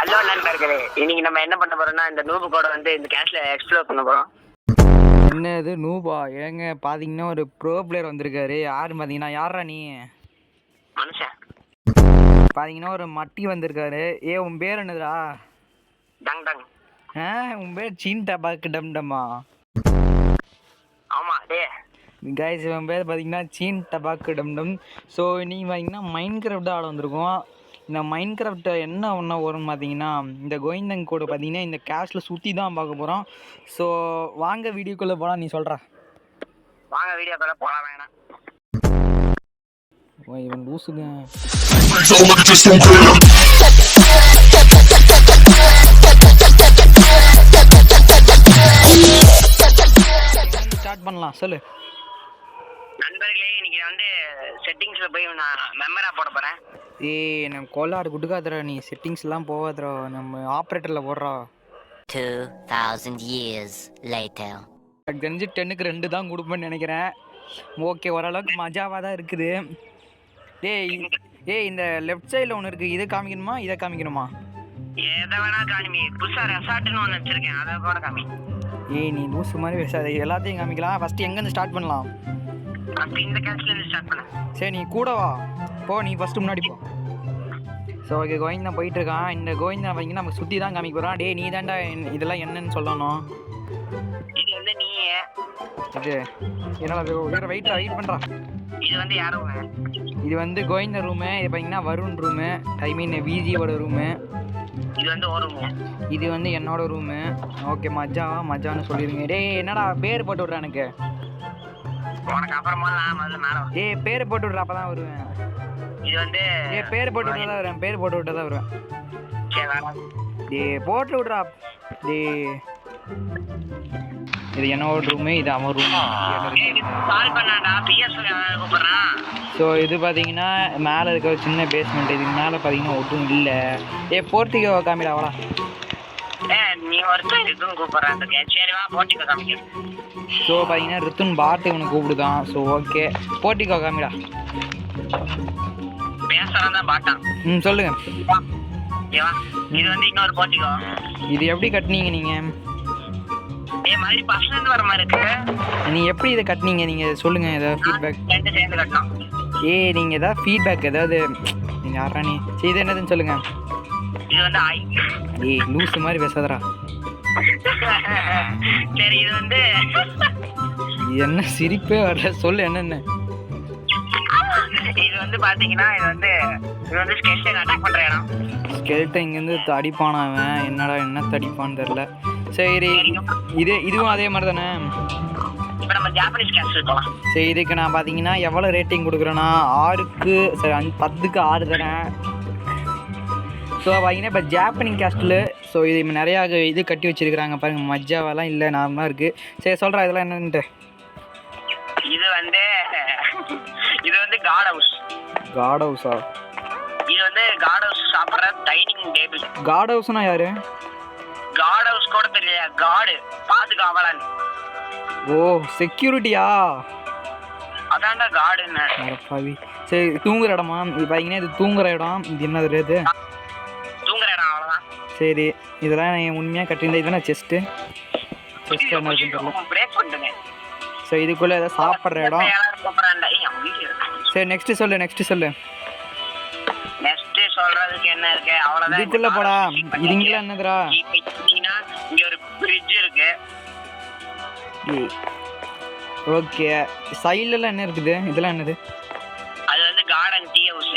Hello நண்பர்களே, இன்னைக்கு நம்ம என்ன பண்ண போறோம்னா இந்த நூபு கோட வந்து இந்த கேஷ்ல எக்ஸ்ப்ளோர் பண்ண போறோம். என்ன இது நூபா? ஏங்க பாத்தீங்கன்னா ஒரு ப்ரோ பிளேயர் வந்திருக்காரு. யாருன்னு பாத்தீங்கன்னா, யாரா நீ? மனுஷன். பாத்தீங்கன்னா ஒரு மட்டி வந்திருக்காரு. உன் பேர் என்னதுடா? Tongue tongue. உன் பேர் சீன் டபாக்கு டம் டம்மா? ஆமா டே. கைஸ், இவன் பேர் பார்த்தீங்கன்னா சீன் டபாக்கு டம் டம். ஸோ நீங்கள் பார்த்தீங்கன்னா மைண்ட் கிராஃப்ட் ஆட வந்திருக்கோம். இந்த மைண்ட் கிராஃப்ட்டை என்ன ஒன்றா வரும்னு பார்த்தீங்கன்னா, இந்த கோவிந்தன் கோடு பார்த்தீங்கன்னா இந்த கேஷில் சுற்றி தான் பார்க்க போகிறோம். ஸோ வாங்க வீடியோக்குள்ளே போகலாம். நீ சொல்கிற வாங்க வீடியோக்குள்ளே போகலாம். வேணாம் இவன் லூசுங்க. ஸ்டார்ட் பண்ணலாம், சொல்லு. நண்பர்களே, இன்னைக்கு வந்து செட்டிங்ஸ்ல போய் நான் மெமரா போட போறேன். நான் கோலாறு குடுக்காதடா, நீ செட்டிங்ஸ்லாம் போகாதடா, நம்ம ஆப்ரேட்டரில் போடுறா. 2000 years later. எனக்கு தெரிஞ்சு 10க்கு 2 தான் கொடுப்பேன்னு நினைக்கிறேன். ஓகே, ஓரளவுக்கு மஜாவாக தான் இருக்குது. இந்த லெஃப்ட் சைடில் ஒன்று இருக்குது, இதை காமிக்கணுமா இதை காமிக்கணுமா? எதை வேணா காமி. புதுசாக ரெசார்ட்னு ஒன்று வச்சிருக்கேன், அதை கூட காமி. நீ லூசு மாதிரி பேசாத, எல்லாத்தையும் காமிக்கலாம். ஃபஸ்ட்டு எங்கேருந்து ஸ்டார்ட் பண்ணலாம்? அப்படி இந்த கேஷ்லேருந்து ஸ்டார்ட் பண்ண. சரி, நீ கூட வா. போ, நீ ஃபஸ்ட்டு முன்னாடி போ. ஸோ ஓகே, கோவிந்தா போயிட்டுருக்கான். இந்த கோவிந்தா பார்த்தீங்கன்னா நம்ம சுற்றி தான் காமிக்க போகிறான். நீ தாண்டா இதெல்லாம் என்னன்னு சொல்லணும். இது வந்து நீ இது என்னடா வேறு வெயிட் பண்ணுறான். இது வந்து யாரும் இது வந்து கோவிந்த ரூமு. இது பார்த்தீங்கன்னா வருண் ரூமு, ஐ மீன் விஜியோட ரூமு. இது வந்து ஒரு ரூமு. இது வந்து என்னோட ரூமு. ஓகே, மஜான்னு சொல்லிடுங்க. என்னடா பேர் போட்டு விட்றா எனக்கு. உனக்கு அப்புறமா நான் முதல்ல மேலே பேர் போட்டு விட்றா, அப்போ தான் வருவேன். இது வந்து பேர் போட்டு விட்டா தான் வருவேன். பேர் போட்டு விட்டா தான் வருவேன். போட்டு விட்றா. இது என்னோட ரூமு, இது அவன் ரூமு. ஸோ இது பார்த்தீங்கன்னா மேலே இருக்க ஒரு சின்ன பேஸ்மெண்ட். இதுக்கு மேலே பார்த்தீங்கன்னா ஒன்றும் இல்லை. போர்ட்டிகோ காமிடா அவளா. நீ ஒருத்தர் இதுவும் கூப்பிட்றேன். சரிவா போர்ட்டிகோ காமிக்க. ஸோ பார்த்தீங்கன்னா ரித்துன் பாட்டு இவனை கூப்பிடுதான். ஸோ ஓகே, போர்ட்டிகோ காமிடா. பேசுறான் தான் பாட்டான். சொல்லுங்க. இது வந்து இன்னொரு போர்ட்டிகோ. இது எப்படி கட்டினீங்க நீங்கள்? மாதிரி பர்சனல் வர மாதிரி இருக்கு. நீ எப்படி இதை கட்டினீங்க? நீங்கள் சொல்லுங்கள், ஏதாவது ஃபீட்பேக். சேர்ந்து கட்டணும். நீங்கள் ஏதாவது ஃபீட்பேக் ஏதாவது நீங்கள் யாரா நீ? சரி, இது என்னதுன்னு சொல்லுங்கள். இது வந்து ஆய். லூஸ் மாதிரி பேசாதடா. சரி, இது வந்து என்ன சிரிப்பே வரல, சொல்லு என்னென்ன. இது வந்து பாத்தீங்கன்னா இது வந்து ஸ்கெல்டன் அட்டாக் பண்ற இடம். ஸ்கெல்டன் இங்கேருந்து தடிப்பான் அவன். என்னடா என்ன தடிப்பான்னு தெரில. சரி, இதுவும் அதே மாதிரி தானே. இப்போ நம்ம ஜாப்பனீஸ் கேஸ்ட் போகலாம். சரி, இதுக்கு நான் பார்த்தீங்கன்னா எவ்வளோ ரேட்டிங் கொடுக்குறேன்னா 6க்கு 10க்கு 6 தரேன். ஸோ பார்த்தீங்கன்னா இப்போ ஜாப்பனீஸ் கேஸ்டில் ஸோ இது நிறையா இது கட்டி வச்சுருக்குறாங்க பாருங்கள். மஜாவெல்லாம் இல்லை, நார்மலாக இருக்குது. சரி, சொல்கிறேன் இதெல்லாம் என்னன்ட்டு. இது வந்து காட் ஹவுஸ். காட் ஹவுஸா? இது வந்து காட் ஹவுஸ் சாப்பிட்ற டைனிங் டேபிள். காட் ஹவுஸ்னா யாரு? காட் ஹவுஸ் கூட தெரியல, காடு பாதுகாவலன். ஓ, செக்யூரிட்டியா? அதான்டா காடுன்னு. பாவி. சரி, தூங்குற இடமா? இது பார்த்தீங்கன்னா இது தூங்குற இடம். இது என்னது? இது தூங்குற இடம், அவ்வளோதான். சரி, இதெல்லாம் நான் உண்மையாக கட்டியிருந்தேன். இதெல்லாம் செஸ்ட்டு என்ன இருக்குன்னு பிரேக் பண்ணுங்க. ஸோ இதுக்குள்ளே ஏதாவது சாப்பிட்ற இடம். சரி, நெக்ஸ்ட்டு சொல்லு. நெக்ஸ்ட் சொல்றதுக்கு என்ன இருக்கு? அவ்வளவுதான். இதுக்குள்ள போடா. இதுங்கலாம் என்னதுடா? இங்க ஒரு ஃப்ரிட்ஜ் இருக்கு. ஓகே, சைடுல என்ன இருக்குது? இதெல்லாம் என்னது? அது வந்து கார்டன் டீ ஹவுஸ்.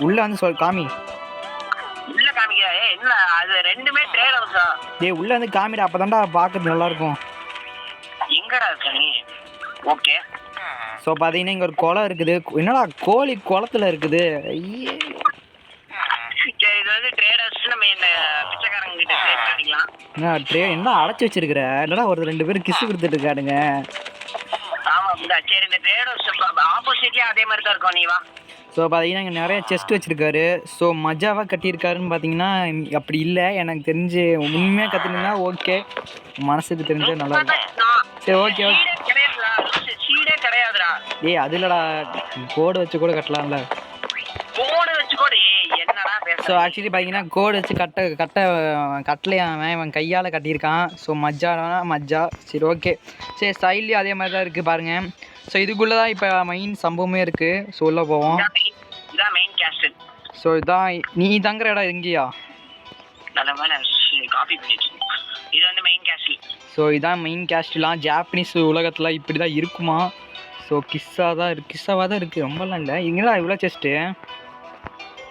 உள்ள வந்து காமி. உள்ள காமிக்கிறா? இல்ல, அது ரெண்டுமே ட்ரேட் ஹவுஸா? உள்ள வந்து காமிடா, அப்பதான்டா பார்க்கிறது நல்லா இருக்கும். எங்கடா இருக்க நீ? ஓகே. ஸோ பார்த்தீங்கன்னா இங்கே ஒரு குளம் இருக்குது. என்னடா கோழி குளத்துல இருக்குது? சரி, இது வந்து ட்ரேட் ஹவுஸ். நம்ம இந்த பிச்சைக்காரங்க கிட்ட ட்ரேட் பண்ணிக்கலாம். என்ன அடைச்சி வச்சிருக்கிற? இல்லடா ஒரு 2 பேரும் கிஸ் கொடுத்துட்டு இருக்காடுங்க. ஆமா, சரி, இந்த ட்ரேட் ஹவுஸ் ஆப்போசிட்லயே அதே மாதிரி தான் இருக்கும். நீ வா. ஸோ பார்த்தீங்கன்னா இங்கே நிறைய செஸ்ட் வச்சுருக்காரு. ஸோ மஜாவாக கட்டியிருக்காருன்னு பார்த்தீங்கன்னா அப்படி இல்லை. எனக்கு தெரிஞ்சு உண்மையாக கற்றுனா ஓகே, மனசுக்கு தெரிஞ்ச நல்லா இருக்கும். சரி, ஓகே. கிடையாதுடா. அது இல்லடா, கோடு வச்சு கூட கட்டலாம்ல. கோடு வச்சு கூட என்னடா பேச? ஸோ ஆக்சுவலி பார்த்தீங்கன்னா கோடு வச்சு கட்டலையான் இவன் கையால் கட்டியிருக்கான். ஸோ மஜ்ஜா. சரி ஓகே. சரி சைட்லேயும் அதே மாதிரி தான் இருக்குது பாருங்கள். ஸோ இதுக்குள்ளே தான் இப்போ மெயின் சம்பவமே இருக்குது. ஸோ உள்ளே போவோம். இதான் மெயின் கேஸ்டில். ஸோ இதான் நீ தங்குற இடம் எங்கேயா? நல்ல மேலே காப்பி பண்ணிட்டு இது வந்து மெயின் கேஸ்டில். ஸோ இதான் மெயின் கேஸ்ட்லாம். ஜாப்பனீஸ் உலகத்தில் இப்படி தான் இருக்குமா? ஸோ கிஸ்ஸாக தான் இருக்குது. ரொம்பலாம் இல்லை. இங்கேதான் இவ்வளோ செஸ்ட்டு.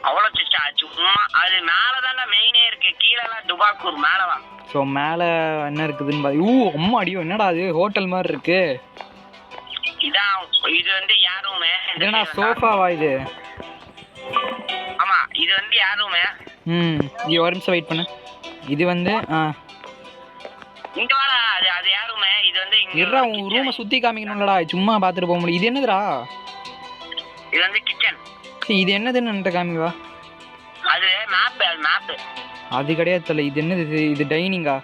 அவ்வளோ செஸ்டா? சும்மா அது மேலே தானே மெயினே இருக்குது. கீழெல்லாம் டுபாக்கூர் மேலே. ஸோ மேலே என்ன இருக்குதுன்னு அம்மா அடியோ என்னடா அது ஹோட்டல் மாதிரி இருக்கு. இதான் இது வந்து யார் ரூமு? என்னடா சோஃபாவா இது? ஆமாம் இது வந்து யார் ரூமு? இங்கே ஒரு நிமிஷம் வெயிட் பண்ணு. இது வந்து இங்கே வாடா. அது யார் ரூமு? இது வந்து இருடா உன் ரூமை சுற்றி காமிக்கணும்லடா. சும்மா பார்த்துட்டு போக முடியும். இது என்னதுடா? இது வந்து கிச்சன். இது என்னதுன்னு காமிவா. அது மேப்பு. அது கிடையாது தலை. இது என்னது? இது டைனிங்கா?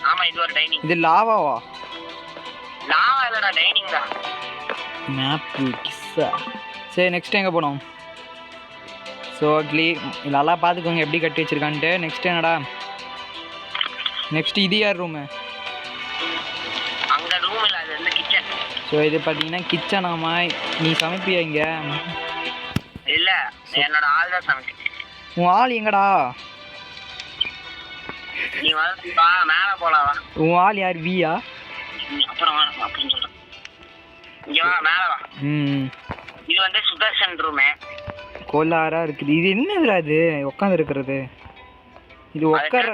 ஆமா இது ஒரு டைனிங். இது லாவாவா? லாவா இல்லடா, டைனிங் தான். மேப்பு கிஸ்ஸா. சரி நெக்ஸ்ட் எங்கே போனோம்? ஸோ நல்லா பார்த்துக்கோங்க எப்படி கட்டி வச்சிருக்கான்ட்டு. நெக்ஸ்ட் என்னடா? நெக்ஸ்ட் இது யார் ரூமு? அங்கே ரூம் இல்லை, அது வந்து கிச்சன். ஸோ இது பார்த்தீங்கன்னா கிச்சனாமா? நீ சமைப்பியா இங்கே? இல்லை என்னோட ஆள் தான் சமைச்சு. உன் ஆள் எங்கடா? நீ வந்து வா மேலே போகலாம். உன் ஆள் யார்? வியா? அப்புறம் அப்படின்னு சொல்கிறேன். இங்கே வா மேலே வா. இது வந்து சுதர்ஷன் ரூமு. கோலாரா இருக்குது. இது என்னதுடா இது உட்காந்து இருக்கிறது? இது உட்கார.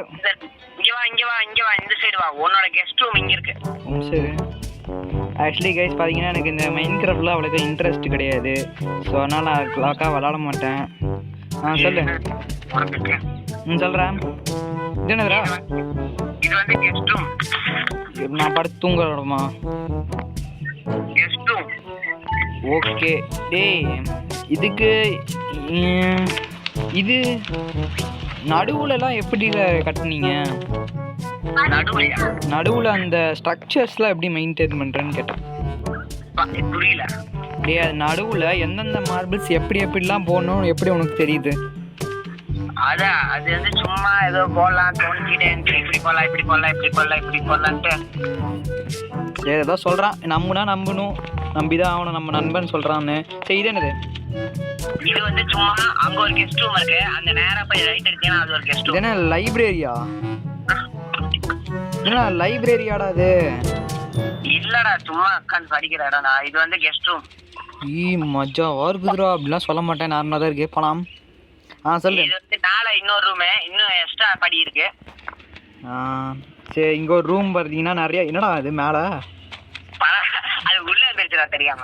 இங்கே வா இந்த சைடு வா. உன்னோட கெஸ்ட் ரூம் இங்கே இருக்கு. சரி. ஆக்சுவலி கைஸ் பார்த்தீங்கன்னா எனக்கு இந்த மைன்கிராஃப்ட்ல அவ்வளோக்கா இன்ட்ரெஸ்ட் கிடையாது. ஸோ அதனால் நான் லாக்காக விளாட மாட்டேன். சொல்லு. சொல்கிறேன். இது என்னதுடா? இது வந்து கெஸ்ட் ரூம். நான் படுத்து தூங்குறோமா? Guest room. ஓகே. டேய் இதுக்கு இது நடுவுலலாம் எப்படி கட்டுனீங்க? நடுவில் அந்த ஸ்ட்ரக்சர்ஸ்லாம் எப்படி மெயின்டைன் பண்ணுறேன்னு கேட்டேன். புரியல. டே அது நடுவில் எந்தெந்த மார்பிள்ஸ் எப்படிலாம் போடணும் எப்படி உனக்கு தெரியுது? அதான் அது வந்து சும்மா ஏதோ போடலாம் தோணிக்கிட்டே இப்படி போடலான்ட்டு சரி ஏதோ சொல்கிறான். நம்பணும். நம்பிதான் ஆகணும். நம்ம நண்பன் சொல்கிறான்னு. சரி இது என்னது? இது வந்து சும்மா அங்கே ஒரு கெஸ்ட் ரூம் இருக்கு. அந்த நேராக போய் ரைட் எடுத்தீங்கன்னா அது ஒரு கெஸ்ட் ரூம். என்ன லைப்ரரியா? என்ன லைப்ரரியாடா அது? இல்லடா சும்மா உட்காந்து படிக்கிற இடம்டா. இது வந்து கெஸ்ட் ரூம். மஜாவா இருக்குதுடா. அப்படிலாம் சொல்ல மாட்டேன். நார்மலாக தான் இருக்கு. போலாம். சொல்லு. இது வந்து மேலே இன்னொரு ரூமு, இன்னும் எக்ஸ்ட்ரா படி இருக்கு. சரி இங்கே ஒரு ரூம் பார்த்தீங்கன்னா நிறைய. என்னடா அது மேலே? அது உள்ளே வந்துருச்சுடா தெரியாம.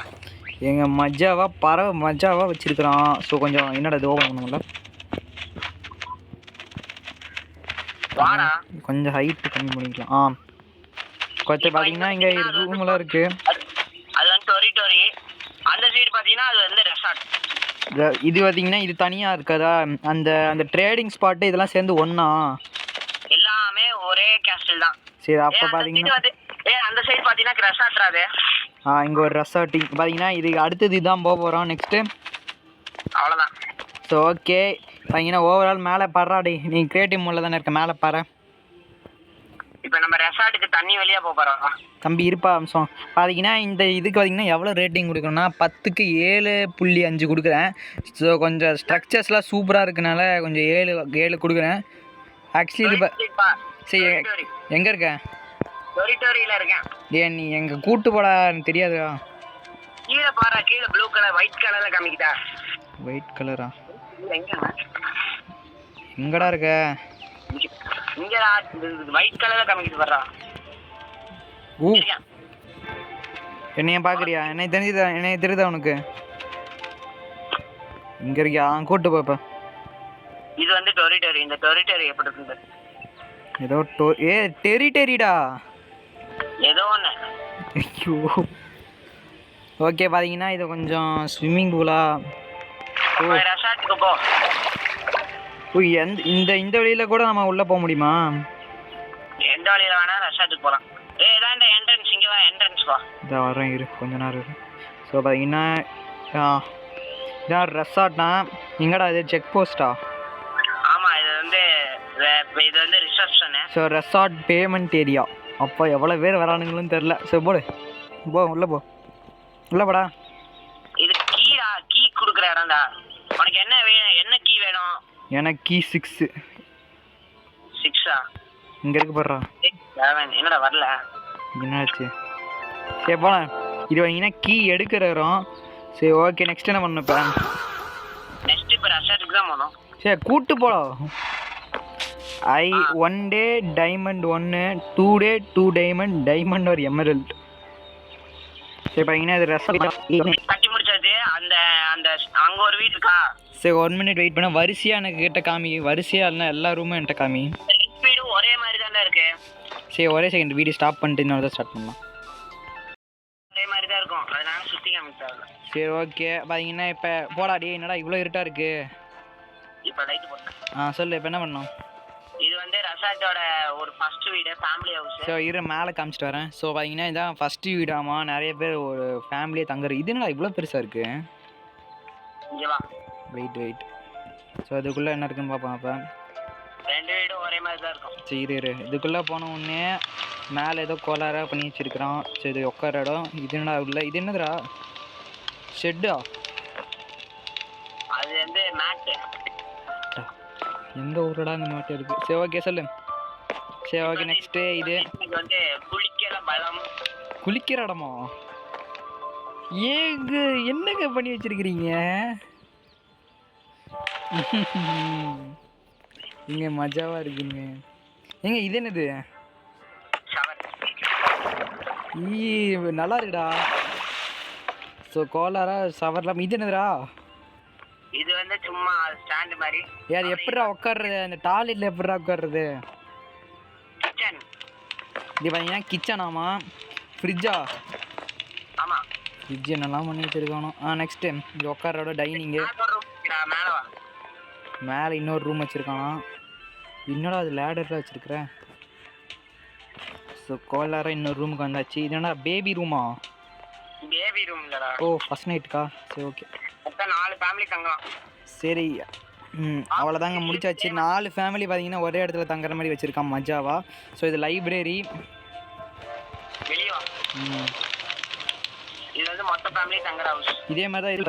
எங்கள் மஜாவா வச்சிருக்கிறான். ஸோ கொஞ்சம் என்னடா இது ஓப்பன் பண்ணுங்கள. வாடா கொஞ்சம் ஹைட்டு கம்மி பண்ணிக்கலாம். கொஞ்சம் பார்த்தீங்கன்னா இங்கே ரூம்லாம் இருக்குது. அது வந்து டொரிட்டோரி. அந்த சைடு பார்த்தீங்கன்னா அது வந்து ரெசார்ட். இது பார்த்தீங்கன்னா இது தனியாக இருக்காதா? அந்த ட்ரேடிங் ஸ்பாட்டு இதெல்லாம் சேர்ந்து ஒன்றா? எல்லாமே ஒரே கேஸ்டில் தான். சரி அப்போ பார்த்தீங்கன்னா அந்த சைடு பார்த்தீங்கன்னா ரெசார்ட். அது இங்கே ஒரு ரெசார்ட்டிங் பார்த்தீங்கன்னா இது அடுத்தது இதுதான் போக போகிறோம் நெக்ஸ்ட்டு. அவ்வளோதான். ஸோ ஓகே பார்த்தீங்கன்னா ஓவரால் மேலே பாடுறாடி. நீ கிரியேட்டிவ் மோடில் தானே இருக்க. மேலே பாரு. இப்போ நம்ம ரெசார்ட்டுக்கு தண்ணி வெளியே போகிறோம். தம்பி இருப்பா அம்சம். பார்த்தீங்கன்னா இந்த இதுக்கு பார்த்தீங்கன்னா எவ்வளோ ரேட்டிங் கொடுக்கணும்னா 10க்கு 7.5 கொடுக்குறேன். ஸோ கொஞ்சம் ஸ்ட்ரக்சர்ஸ்லாம் சூப்பராக இருக்கனால கொஞ்சம் 7 கொடுக்குறேன். ஆக்சுவலி இது சரி எங்கே இருக்க? டொரிட்டோரியில் இருக்கேன். ஏன் நீ எங்கள் கூட்டு போடா எனக்கு தெரியாதா? கீழே பாரு. கீழே ப்ளூ கலர் ஒயிட் கலரில் காமிக்கிட்டா. ஒயிட் கலரா? எங்கடா இருக்க? இங்கடா ஒயிட் கலர்ல காமிக்கிட்டு வர்றா. என்னைய பாக்குறியா? என்னை தெரியுதா உனக்கு? இங்க இருக்கியா? கூட்டு போப்ப. இது வந்து டொரிட்டோரி. இந்த டொரிட்டோரி எப்படி இருக்கு? ஏதோ டெரிட்டரிடா ஏதோ ஒன்று. ஐயோ ஓகே பார்த்தீங்கன்னா இது கொஞ்சம் ஸ்விம்மிங் பூலா? ரெசார்ட்டுக்கு போ. இந்த வழியில் கூட நம்ம உள்ளே போக முடியுமா? எந்த வழியில் வேணால் ரெசார்ட்டுக்கு போகலாம். ஏதாண்ட என்ட்ரன்ஸ். இங்கே வா. என்ட்ரன்ஸ் வா. இதான் வரேன் இரு கொஞ்ச நேரம் இரு. ஸோ பார்த்தீங்கன்னா இதான் ரெசார்ட்னா எங்கடா இது செக் போஸ்ட்டா? ஆமா இது வந்து இது வந்து reception. So resort payment area. அப்போ எவ்வளோ பேர் வரானுங்களும் தெரில. சரி போடு போ உள்ளே போ உள்ளே போடா. இது கீ கொடுக்குற இடம்டா. உனக்கு என்ன வேணும்? என்ன கீ வேணும்? எனக்கு கீ 6. 6ஆ? இங்கே இருக்கு போடுறா. 7 என்னடா வரல? என்னாச்சு? சரி போலாம். இது வாங்கினா கீ எடுக்கிற இடம். சரி ஓகே நெக்ஸ்ட் என்ன பண்ணணும் இப்போ? நெக்ஸ்ட் இப்போ ரெசார்ட்டுக்கு தான் போகணும். சரி கூப்பிட்டு போகலாம். 1 டே டைமண்ட் 1, 2 டே 2 டைமண்ட் ஒரு எமரல்ட். சரி பார்த்தீங்கன்னா இது ரெஸ்டாரண்ட் கட்டி முடிச்சாச்சு. அந்த அந்த அங்கே ஒரு வீடு இருக்கா? சரி 1 மினிட் வெயிட் பண்ண. வரிசையாக எனக்கு கிட்ட காமி. வரிசையாக இல்லைனா எல்லா ரூமும் என்கிட்ட காமி. வீடும் ஒரே மாதிரி தானே இருக்கு. சரி ஒரே செகண்ட் வீடியோ ஸ்டாப் பண்ணிட்டு இன்னொரு தான் ஸ்டார்ட் பண்ணலாம். ஒரே மாதிரி தான் இருக்கும். அதனால சுற்றி காமிச்சாங்க. சரி ஓகே பார்த்தீங்கன்னா இப்போ போடாடி என்னடா இவ்வளோ இருட்டாக இருக்கு. இப்போ லைட் போட்டேன். சொல்லு இப்போ என்ன பண்ணோம்? இது வந்து ரெசார்ட்டோட ஒரு ஃபர்ஸ்ட் வீடு, ஃபேமிலி ஹவுஸ். ஸோ இரு மேலே காமிச்சிட்டு வரேன். ஸோ பார்த்தீங்கன்னா இதான் ஃபஸ்ட்டு வீடாமா. நிறைய பேர் ஒரு ஃபேமிலியே தங்குறது. இது என்னடா இவ்வளோ பெருசாக இருக்கு. இங்கே வா. வெயிட். ஸோ இதுக்குள்ளே என்ன இருக்குன்னு பார்ப்போம். அப்போ 2 வீடும் ஒரே மாதிரி தான் இருக்கும். சரி இரு இதுக்குள்ளே போன உடனே மேலே ஏதோ கோளாராக பண்ணி வச்சிருக்கிறான். சரி இது உட்கார இடம். இது என்னடா உள்ள? இது என்னதுடா? ஷெட்டா? அது வந்து மேட்டு. எந்த ஊரோட அந்த மேட்டு இருக்குது. சரி ஓகே சொல்லு. சரி ஓகே நெக்ஸ்ட்டு இது வந்து குளிக்கிற பலம். குளிக்கிற இடமா? ஏங்க என்னங்க பண்ணி வச்சிருக்கிறீங்க? இங்க மஜாவா இருக்குங்க. ஏங்க இது என்னது? நல்லா இருக்குடா. ஸோ கோலாரா ஷவர்லாம். இது என்னதுடா? இது வந்து சும்மா ஸ்டாண்ட் மாதிரி. அது எப்படிடா உட்கார்றது? அந்த டாய்லெட்டில் எப்படிடா உட்கார்றது? கிச்சன். இது பார்த்தீங்கன்னா கிச்சனாமா. ஃப்ரிட்ஜா? ஆமாம். ஃப்ரிட்ஜ் என்னெல்லாம் பண்ணி வச்சுருக்கானோ. நெக்ஸ்ட்டு இது உட்காரோட டைனிங்கு. மேலே வா. மேலே இன்னொரு ரூம் வச்சுருக்கானா. என்னடா அது லேடர்லாம் வச்சுருக்குற. ஸோ கோலாராக இன்னொரு ரூமுக்கு வந்தாச்சு. இது என்னடா பேபி ரூமா? பேபி ரூம் இல்லடா. ஓ ஃபர்ஸ்ட் நைட்டுக்கா? சரி ஓகே. மொத்தம் 4 ஃபேமிலி தங்கலாம். சரி அவ்வளோதாங்க முடிச்சாச்சு. 4 ஃபேமிலி பார்த்தீங்கன்னா ஒரே இடத்துல தங்குற மாதிரி வச்சுருக்கான் மஜாவா. ஸோ இது லைப்ரரி. வெளியே வா. இது வந்து மொத்த ஃபேமிலி தங்குற ஹவுஸ். இதே மாதிரி தான் இது.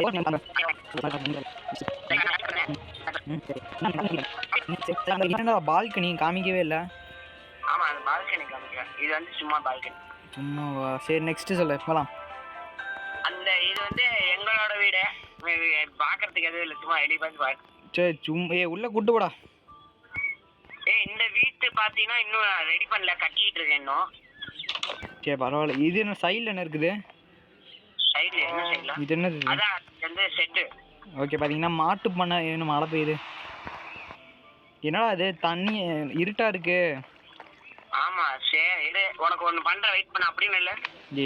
என்னடா பால்கனி காமிக்கவே இல்லை. ஆமாம் அந்த பால்கனி காமிக்கிறேன். இது வந்து சும்மா பால்கனி. சும்மாவா? சரி நெக்ஸ்ட்டு சொல்லு போகலாம். அந்த இது வந்து எங்களோட வீடு. பார்க்கறதுக்கு எதுவும் இல்லை, சும்மா வெளியே பார்த்து பார்க்க. சரி சும்மா உள்ளே கூட்டு போடா. இந்த வீட்டு பார்த்தீங்கன்னா இன்னும் ரெடி பண்ணல, கட்டிக்கிட்டு இருக்கேன் இன்னும். சரி பரவாயில்ல. இது என்ன சைடில் என்ன இருக்குது? சைடில் என்ன சைடில்? இது என்னது? அதான் வந்து செட்டு. ஓகே பார்த்தீங்கன்னா மாட்டு பண்ணை. என்ன மழை பெய்யுது. என்னடா அது தண்ணி இருட்டாக இருக்கு. ஆமாம் சரி இது உனக்கு ஒன்று பண்ணுறேன், வெயிட் பண்ண. அப்படின்னு இல்லை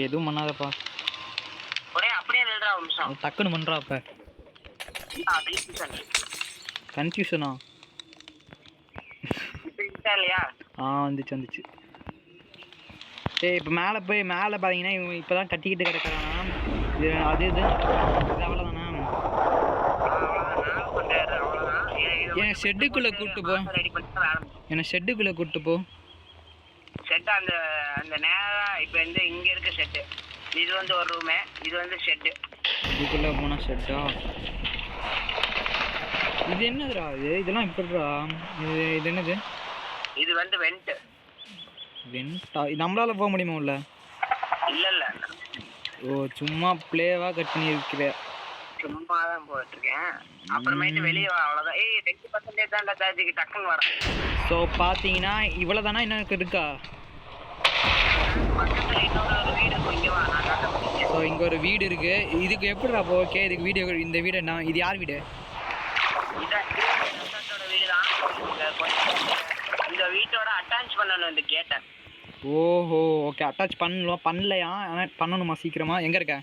எதுவும் பண்ணாதப்பா. ஒரே அப்படியே நில்றா ஒரு நிமிஷம். டக்குன்னு பண்ணுறா. அப்போ கன்ஃபியூஷனா? இப்போ இல்லையா? வந்துச்சு. சரி இப்போ மேலே பார்த்தீங்கன்னா இவன் இப்போ தான் கட்டிக்கிட்டு கிடக்கிறானா. இது அவ்வளோதானா? என் ஷெட்டுக்குள்ளே கூப்பிட்டு போ. என்ன ஷெட்டுக்குள்ளே கூப்பிட்டு போ. செட்டு அந்த அந்த நேரம் இப்போ வந்து இங்கே இருக்க செட்டு. இது வந்து ஒரு ரூமு, இது வந்து ஷெட்டு. இதுக்குள்ளே போனால் ஷெட்டா? இது என்னதுடா? இதெல்லாம் எப்படிடா? இது என்னது? இது வந்து வெண்ட்டு. வெண்ட்டா? நம்மளால போக முடியுமா உள்ள? இல்லை. ஓ சும்மா பிளேவாக கட் பண்ணி இருக்கிற. சும்மா தான் போயிட்டுருக்கேன். அப்புறமேட்டு வெளியே வா. அவ்வளோதான். 20% தான்டா சார்ஜுக்கு டக்குன்னு வரேன். ஸோ பார்த்தீங்கன்னா இவ்வளோ தானா? இன்னும் இருக்கா? பக்கத்தில் இன்னொரு ஒரு வீடு இருக்கும். இங்கே வா, நான் காட்டுறேன். ஸோ இங்கே ஒரு வீடு இருக்குது. இதுக்கு எப்படிடா? அப்போ ஓகே இதுக்கு வீடு. இந்த வீடு என்ன? இது யார் வீடு? இதான் வீடு தான். இந்த வீட்டோட அட்டாச் பண்ணணும் இந்த கேட்டை. ஓஹோ ஓகே அட்டாச் பண்ணலையா? ஆனால் பண்ணணுமா சீக்கிரமா? எங்கே இருக்க?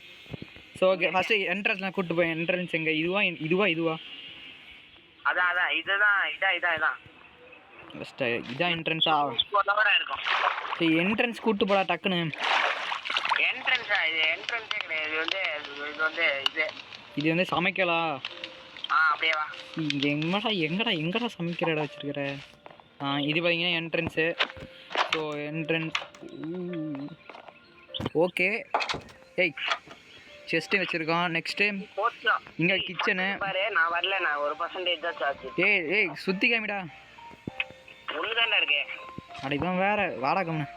ஸோ ஓகே ஃபஸ்ட்டு என்ட்ரன்ஸ்லாம் கூப்பிட்டு போய். என்ட்ரன்ஸ் எங்கே? இதுவா? அதான் இதான் ஃபஸ்ட்டு இதான் என்ட்ரன்ஸா? இருக்கும். சரி என்ட்ரன்ஸ் கூப்பிட்டு போடா டக்குன்னு. என்ட்ரன்ஸா? இது என்ட்ரன்ஸே கிடையாது. இது வந்து இது இது வந்து சமைக்கலாம். அப்படியே வா. இங்கே எங்கடா சமைக்கிற இடம் வச்சுருக்கிற? இது பார்த்தீங்கன்னா என்ட்ரன்ஸு. So entrance okay. ஏய் செஸ்ட்டு வச்சுருக்கோம். நெக்ஸ்ட்டு இங்கே கிச்சனு. நான் வரல, நான் 1% தான் சார்ஜ். ஏய் சுற்றி காமிடா. ஒன்று தானே இருக்கே. அப்படி இவன் வேறு வாடகம்னு.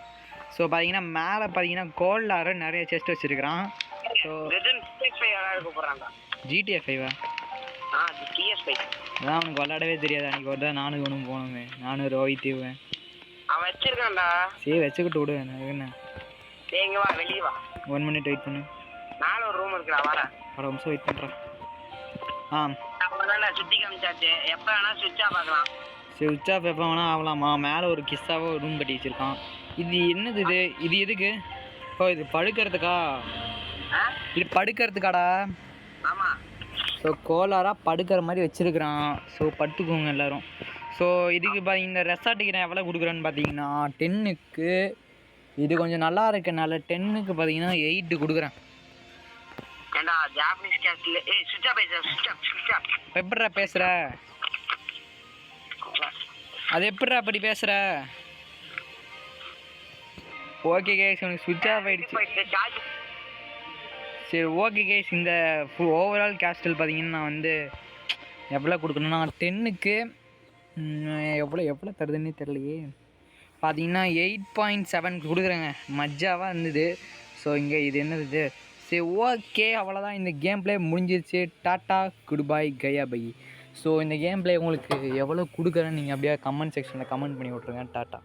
ஸோ பார்த்தீங்கன்னா மேலே பார்த்தீங்கன்னா கோல்டாரு நிறைய செஸ்ட் வச்சுருக்கிறான். ஸோ GTA 5 அதான் அவனுக்கு விளாடவே தெரியாது. அன்றைக்கி ஒரு தான் நானும் ஒன்றும் போனோமே, நானும் ரோஹித் இவன் அவன் வச்சிருக்கான்டா. சரி வச்சுக்கிட்டு விடுவேன். என்ன எங்க வா, வெளியே வா. 1 மினிட் வெயிட் பண்ணு. நானும் ஒரு ரூம் இருக்குடா, வாடா. ஒரு நிமிஷம் வெயிட் பண்ணுறேன். அப்போதான் சுற்றி காமிச்சாச்சு. எப்போ வேணால் சுவிட்சாக பார்க்கலாம். சுவிட்ச் ஆஃப் எப்போ வேணால் ஆகலாமா? மேலே ஒரு கிஸ்ஸாவோ ரூம் கட்டி வச்சுருக்கான். இது என்னது இது எதுக்கு? ஓ இது படுக்கிறதுக்கா? இது படுக்கிறதுக்காடா? ஆமாம். ஸோ கோலாராக படுக்கிற மாதிரி வச்சுருக்குறான். ஸோ படுத்துக்கோங்க எல்லோரும். ஸோ இதுக்கு இந்த ரெசார்ட்டுக்கு நான் எவ்வளோ கொடுக்குறேன்னு பார்த்தீங்கன்னா 10க்கு இது கொஞ்சம் நல்லா இருக்கனால 10க்கு பார்த்தீங்கன்னா 8 கொடுக்குறேன். எப்படிடா பேசுகிற? அது எப்படிடா அப்படி பேசுகிற? ஓகே கேஸ், உனக்கு ஸ்விட்ச் ஆஃப் ஆகிடுச்சு. சரி ஓகே கேஸ், இந்த ஓவரால் கேஸ்டல் பார்த்தீங்கன்னா நான் வந்து எவ்வளோ கொடுக்கணும்னா 10க்கு எவ்வளோ தருதுன்னே தெரியலையே. பார்த்தீங்கன்னா 8.7 கொடுக்குறேங்க. மஜாவாக இருந்தது. ஸோ இங்கே இது என்னது? சரி ஓகே, அவ்வளோதான். இந்த கேம் பிளே முடிஞ்சிருச்சு. டாட்டா குட் பை கயா பை. ஸோ இந்த கேம் பிளே உங்களுக்கு எவ்வளோ கொடுக்குறேன்னு நீங்கள் அப்படியே கமெண்ட் செக்ஷனில் கமெண்ட் பண்ணி விட்ருங்க. டாட்டா.